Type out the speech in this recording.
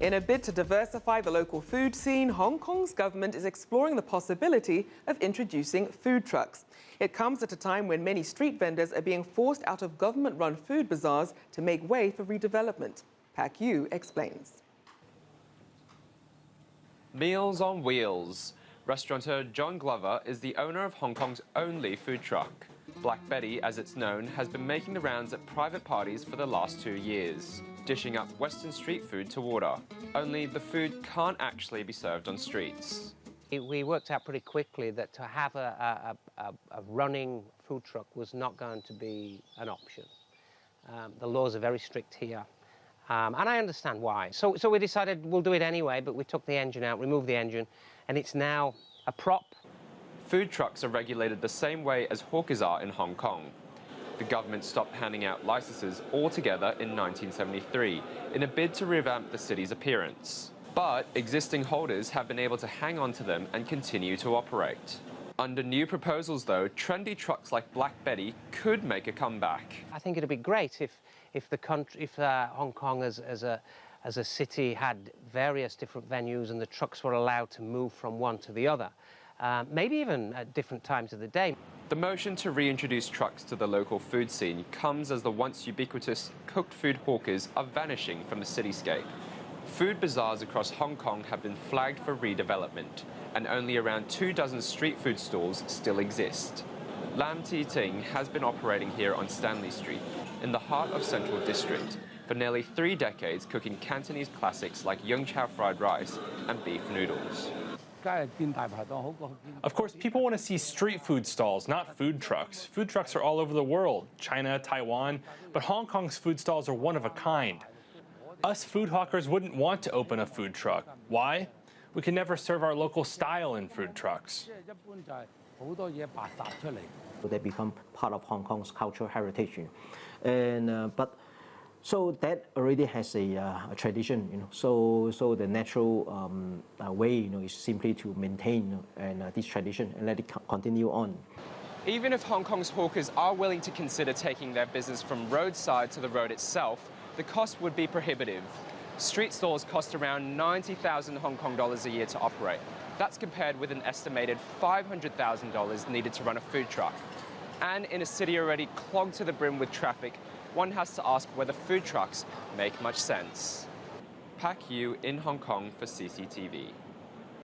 In a bid to diversify the local food scene, Hong Kong's government is exploring the possibility of introducing food trucks. It comes at a time when many street vendors are being forced out of government-run food bazaars to make way for redevelopment. Pak Yu explains. Meals on Wheels. Restaurateur John Glover is the owner of Hong Kong's only food truck. Black Betty, as it's known, has been making the rounds at private parties for the last 2 years, dishing up Western street food to order. Only the food can't actually be served on streets. We worked out pretty quickly that to have a running food truck was not going to be an option. The laws are very strict here, and I understand why. So we decided we'll do it anyway, but we took the engine out, removed the engine, and it's now a prop. Food trucks are regulated the same way as hawkers are in Hong Kong. The government stopped handing out licenses altogether in 1973 in a bid to revamp the city's appearance. But existing holders have been able to hang on to them and continue to operate. Under new proposals, though, trendy trucks like Black Betty could make a comeback. I think it'd be great if Hong Kong as a city had various different venues and the trucks were allowed to move from one to the other. Maybe even at different times of the day. The motion to reintroduce trucks to the local food scene comes as the once ubiquitous cooked food hawkers are vanishing from the cityscape. Food bazaars across Hong Kong have been flagged for redevelopment, and only around 24 street food stalls still exist. Lam Ti Ting has been operating here on Stanley Street, in the heart of Central District, for nearly 3 decades, cooking Cantonese classics like Yung Chow fried rice and beef noodles. Of course, people want to see street food stalls, not food trucks. Food trucks are all over the world, China, Taiwan, but Hong Kong's food stalls are one of a kind. Us food hawkers wouldn't want to open a food truck. Why? We can never serve our local style in food trucks. They become part of Hong Kong's cultural heritage, so that already has a tradition, So the natural way, is simply to maintain this tradition and let it continue on. Even if Hong Kong's hawkers are willing to consider taking their business from roadside to the road itself, the cost would be prohibitive. Street stalls cost around 90,000 Hong Kong dollars a year to operate. That's compared with an estimated $500,000 needed to run a food truck. And in a city already clogged to the brim with traffic, one has to ask whether food trucks make much sense. Pak Yu in Hong Kong for CCTV.